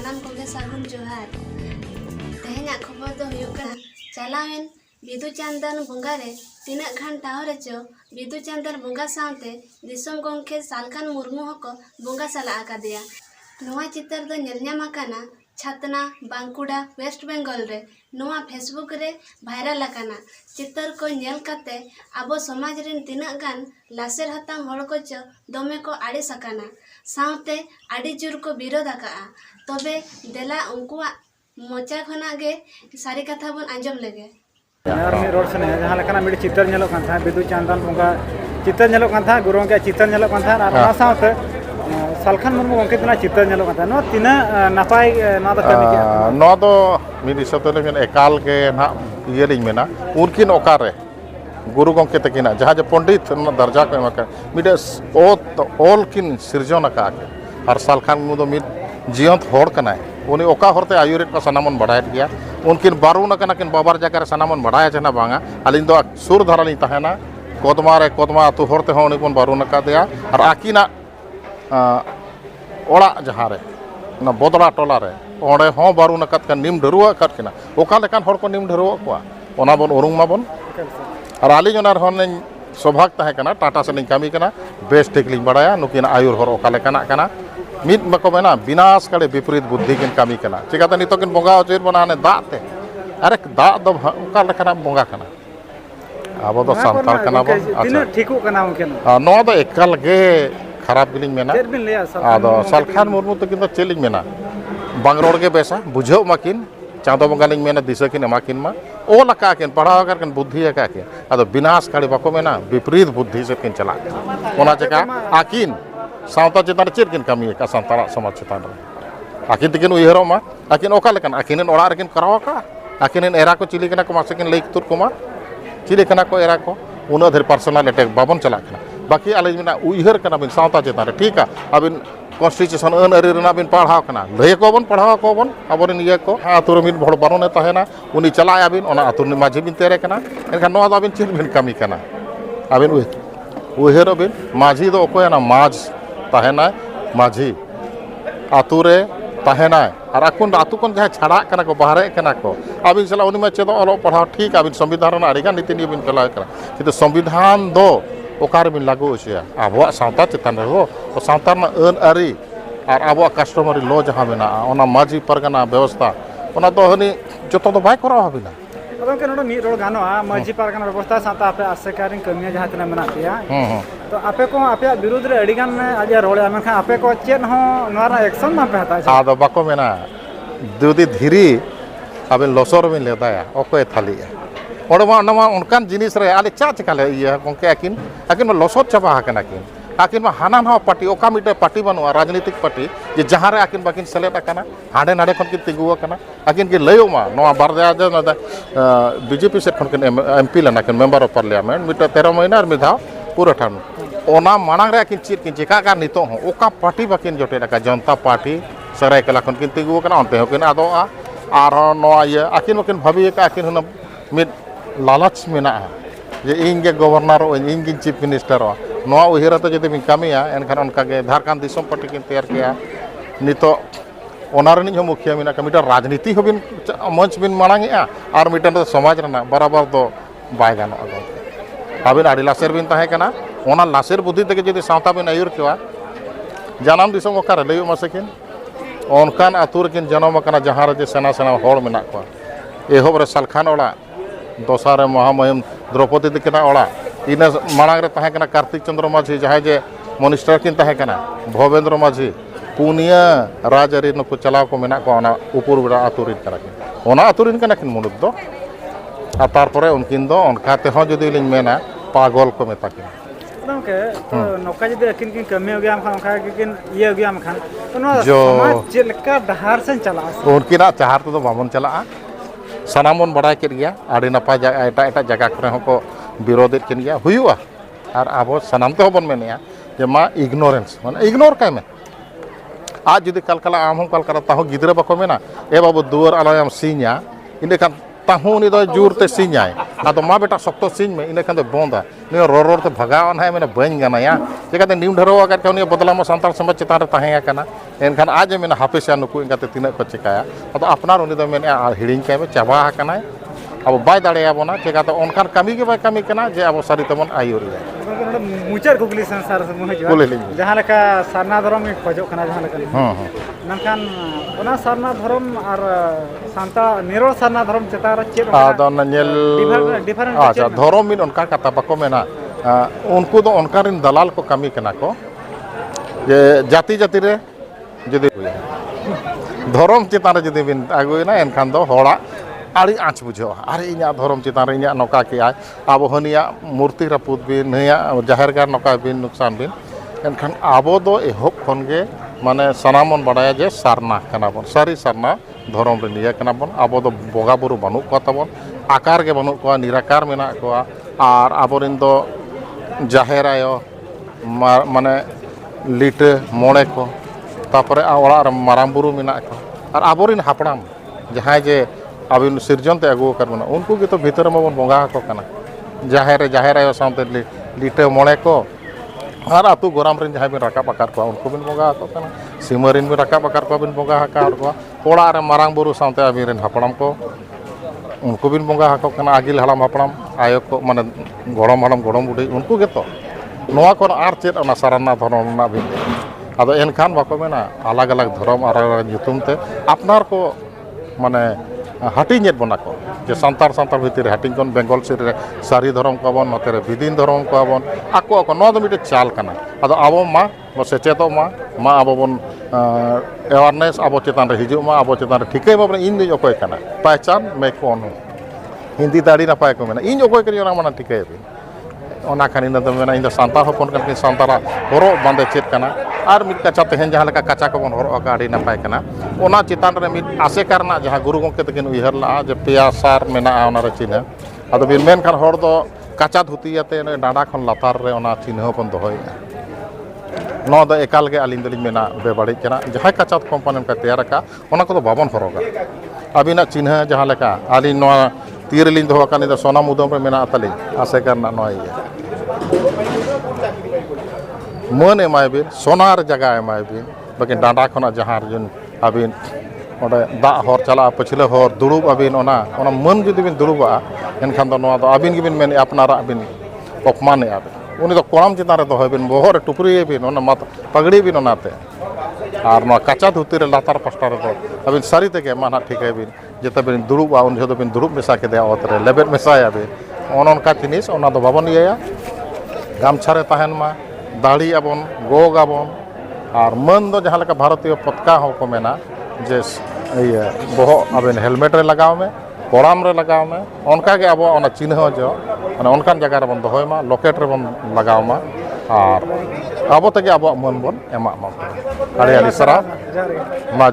सानाम कोगे सागुन जोहार तेहेना खबर दो हुयुग कना चलावेन बिदु चांदन बोंगा रे तीना घान टाव रे चो बिदु चांदन बोंगा सावते दिसोम गोंखे सालखान मुर्मू हको बोंगा सला आकादिया नोआ चितर दो नेलन्याम आकाना छातना बांकुड़ा वेस्ट बेंगल रे नोआ फेसबुक रे भाइरल आकाना चितर को नेल काते आबो समाज रेन तीना गान लासेर हतांग हड़ को चो दमे को आड़े सकाना सावते आड़ी जुर को विरोध आका तबे देला उनकुआ मोचा खना गे सारी कथा बन आंजम लगे यार मी रोड सने जहां लेकना मिड चितर नेलो कान था बिदु चांदन बोंगा चितर नेलो कान था गुरुओं के चितर नेलो कान था ना सावते सालखान मुर्मू गोंके तना चितर नेलो कान था नो तिना नापाय ना दा कमी के नो दो मी दिसतले मेन एकाल के ना ये लिंग मेना उनकिन ओकारे गुरु गोंके तकिना जहां जे पंडित दर्जा को एमका मिडे ओल किन सिरजन का हर सालखान मुर्मू दो मिड जियंत होड़ कनाय उनी ओका हरते आयुरित को सनामन बढ़ाय गया उनकिन बारून कना किन बाबार जगह सनामन बढ़ाय जना बांगा अलिन दो सुर धराली तहना कोदमा अतु हरते हो उनी बन बारून का दिया और आकिना ओड़ा जहां रे ना बदला टोला रे ओंडे हो बारून कत का निम ढरुआ कत किना ओका लेकान हर को निम ढरुआ को ओना बन उरुंग माबन और आली जनार होन सौभाग्य तहे कना टाटा से कामी कना बेस ठीक लिंग बड़ाया नुकिन आयुर हर ओका लेकाना कना मित बको मेना विनाश कड़े विपरीत बुद्धि किन कामी कना चिकाते नितो किन बोंगा चेर बना ने दाते अरे दा दो ओका लेकाना बोंगा कना आबो दो संताल कना बो तिना ठीकु कना उनकेन नो दो एकल गे खराब गिलिंग मेना चेर बिन लेया आदो सालखान मुर्मू तो किन चेलिंग मेना बांगरोड़ के बेसा बुझो माकिन चांदो बोंगा लिंग मेना दिशा किन माकिन मा ओ लका किन पढ़ाव कर किन बुद्धि का के आदो विनाश कड़े बको मेना विपरीत बुद्धि से किन चला ओना जगह आकिन सावता चितान चेर किन कमी का संताल समाज चितान आकिन तिकिन उयहरो मा आकिन ओका लेकन आकिन ओड़ा रेकिन कराव का आकिन एरा को चिली कना को मासेकिन लेक तुर को मा चिली कना को एरा को उन अधर पर्सनल अटैक बाबन चला कना बाकी आले मिना उयहर कना बिन सावता चितान ठीक है अबिन कॉन्स्टिट्यूशन अन अरी रना बिन पढ़ाव कना लय को बन पढ़ाव को बन अबोन ये को आतुर मिन भड़ बारोने तहेना उनी चला आबिन ओना आतुर नि माझी बिन तेरे कना एनखान नो आबिन चिर बिन कमी कना आबिन उयहर बिन माझी दो ओकोयना माज तहेना माझी आतुरे तहेना और आकुन आतु कन जहां छाड़ा कना को बाहरे कना को आबिन चला उनी में चेदो ऑलो पढ़ाव ठीक आबिन संविधान आड़ीगा नीति नि बिन चला कना किंतु संविधान दो ओकार बिन लागू होसिया आबो सावता चितान रो तो सावता ना अन आरी और आबो कस्टमरी लो जहां मेना ओना माझी परगना व्यवस्था ओना तो हनी जतो तो बाय करा हबिना गोंके नोडो मी रोड गानो माझी परगना व्यवस्था साता आपे आसेकारिन कमिया जहां तना मेना पिया तो आपे को आपे विरोध रे अडिगान आज रोड़े मेनखा आपे को चेन हो नोरा एक्शन ना पे हता आदो बाको मेना दुदी धीरी आबे लोसर बिन लेदाया ओको थालिया ओडमा नवा उनकान जिनिस रे आले चा चकाले इया गोंके आकिन लोसर चाबा हकना किन आकिन मा हाना ना पार्टी ओका मिटे पार्टी बनुआ राजनीतिक पार्टी जे जहां रे आकिन बाकिन सेलेट आकना हाडे नाडे खन किन तिगुआ कना आकिन के लयो मा नवा बारदा बीजेपी से खन किन एमपी लना किन मेंबर ऑफ पार्लियामेंट मिटे 13 महीना मिधा पूरा ठान ओना मानांग रे आकिन चिर किन चिका का नितो हो ओका पार्टी बाकिन जोटे का जनता पार्टी सरायकला खन किन तिगुआ कना ओनते हो किन आदोआ आर नवा ये आकिन बाकिन भाबी का आकिन हुन मिद लालच मेना जे इंगे गवर्नर इंगे चीफ मिनिस्टर नवा उहिरते जदि बिन कामिया एनखान उनका के झारखंड दिसोम पार्टी किन तैयार किया नितो ओना रनिज हो मुखिया मेना का मिटर राजनीति हो बिन मंच बिन मांगेआ और मिटर समाज रना बराबर दो बाय गानो आबिन आडी लासेर बिन ताहे कना ओना लासेर बुद्धि तक जदि सावता बिन आयुर केवा जानम दिसोम ओकारे लयो मासेकिन ओनकान आतुर किन जनम कना जहां रे सेना सेना होड़ मेना को एहोब रे सालखान ओड़ा दोसारे महामहिम द्रौपदी दिकना ओड़ा इन मांग रे ताहे कना कार्तिक चंद्र माझी जहां जे मिनिस्टर किन ताहे कना भवेंद्र माझी पुनिया राजरी नुकु चलाव को मेना को ओना ऊपर बड़ा आतुरिन कना किन ओना आतुरिन कना किन मुनुद दो आ तारपरे उनकिन दो उनकाते हो जदि लिंग मेना पागल को मेता किन गोंके नोका जदि अकिन किन कमी हो गया हम खा किन ये हो गया हम खान तो नो समाज जेलका डहार से चला उनकिना चाहर तो बामन चला सनामन बड़ा के गया आड़ी नपा एटा एटा जगह करे को विरोधित किन गया हुआ और आबो सनाम तो बन मेनिया जे मा इग्नोरेंस माने इग्नोर काय में आज जुदी कल कला आम हम कल करता हो गिद्रे बको मेना ए बाबू दुआर आलायम सीनिया इने खान ताहू उनी दो जोरते सिंजाय आदो मा बेटा शक्तो सिंज में इने खान दो बोंदा नियो रोर ते भगावन है मैंने बन गानाया चिकाते नीम ढरो आकर के उनी बदला में सांताल समाज चितान रे ताहेया कना एनखान आज मैंने हाफिसा नुकु इनकाते तिना को चिकाया आदो अपनार उनी दो मैंने हिड़िंग काय में चाबा कना अब बाय दाड़े बोना चिकाते उनखान कमी के बाय कमी कना जे अब सारी तमन आयुरिया मुचार कुकली संसार से मुहे जहाँ लेका सारना धर्म में खोजो कना जहाँ लेका ननखान ओना सारना धर्म और सांता निरोल सारना धर्म चेता रे चेत आदो ननेल डिफरेंट अच्छा धर्म मिन उनका कथा बको मेना उनको तो उनका रिन दलाल को कमी कना को जे जाति जाति रे जदि धर्म चेता रे जदि बिन आगुना एनखान दो होड़ा आड़ी आँच बुझो अरे इना धर्म चितान रे इना नौका के आय अब हनिया मूर्ति रपुद बिन नया जाहिर गार नौका बिन नुकसान बिन एनखान आबो दो एहब खन गे माने सनामन बड़ाया जे सारना कना बन सारी सारना धर्म रे निया कना बन आबो दो बोगा बुरु बानु को तबन आकार के बानु को निराकार मेना को और आबोरिन दो जाहिर आयो माने लिटे मोड़े को तापरे ओड़ा रे माराम बुरु मेना को और आबोरिन हापड़ाम जहां जे अबिन सिरजन ते अगु कर बना उनको के तो भीतर में बन बोंगा को कना जाहिर आयो सामते लिटे मोड़े को और आतु गोराम रिन जहां बिन रकाब आकार को उनको बिन बोंगा को कना सिमरिन बिन रकाब आकार को बिन बोंगा आकार को ओड़ा रे मारांग बुरु सामते अबिन रिन हापड़ाम को उनको बिन बोंगा को कना आगिल हड़ाम हापड़ाम आयो को माने गोड़म हड़ाम गोड़म बुढ़ी उनको के तो नोआ को आर चेत ओना साराना धर्म ना बिन आदो एनखान बाको मेना अलग अलग धर्म और युतुम ते अपनार को माने हाटिंग बना को जे सांतार सांतार भितर हाटिंग कोन बेंगल सिर रे सारी धर्म को बन नते रे विदिन धर्म को बन आको को नो दो मिटे चाल कना आदो आबो मा सेचेतो मा आबो बन अवेयरनेस आबो चेतान रे हिजु मा आबो चेतान रे ठिकै मा इन दो अकोय कना पहचान मैं कौन हूं हिंदी दाड़ी ना पाए को मेना इन अकोय करी ओना माना ठिकै बे ओना खानी न तो मेना इन सांतार होपन कन सांतारा होरो बांदे चेत कना और मिट कच्चा तेहन जहाँ लेका कच्चा को बन होरो का आड़ी नपाय कना ओना चितान रे मिट आसे करना जहाँ गुरु गंके तकिन उहर ला जे पेया सार मेना ओना रे चिन्ह आदो बिन मेन खान होर दो कच्चा धुतियाते डांडा खन लातार रे ओना चिन्ह बन दोहया नो दो एकाल के आलिन दलिन मेना बेबाड़ी कना जहाँ कच्चा कंपनी का तैयार का ओना को बाबन हरोगा अबिना चिन्ह जहाँ लेका आलिन नो तीरलिन दो का नि सोना मुदम रे मेना तलिन आसे करना नो मन एमाय बिन सोनार जगह एमाय बिन बाकी डांडा खना जहाँ जन अबिन ओडे दा हर चला पछले हर दुड़ुब अबिन ओना मन जुदी बिन दुड़ुबा एनखान दो नोआ दो अबिन गिबिन मेन अपनारा अबिन अपमान आबिन उनी दो कोड़ाम चितान रे दो बिन बोहर टुकरी बिन ओना मत पगड़ी बिन ओनाते और नोआ कच्चा धुती रे लातार पास्टा रे दो अबिन सारी तेगे माना ठीक है बिन जेते बिन दुड़ुबा उन जदो बिन दुड़ुब मेसा के दे ओतरे लेबेट मेसाया बिन ओनका जिनिस ओना दो बाबन इया गामछा रे ताहेन मा दाढ़ी आबन गोग आबन और मन दो जहाँ लेका भारतीय पताका हो को मेना जे ये बोहो अबिन हेलमेट रे लगाव में कोड़ाम रे लगाव में उनका के अब ओना चिन्ह जो माने उनकान जगह रे बन दोहय मा लॉकेट रे बन लगाव मा और अब तक अब मन बन एमा मा आड़ी आड़ी सरा मा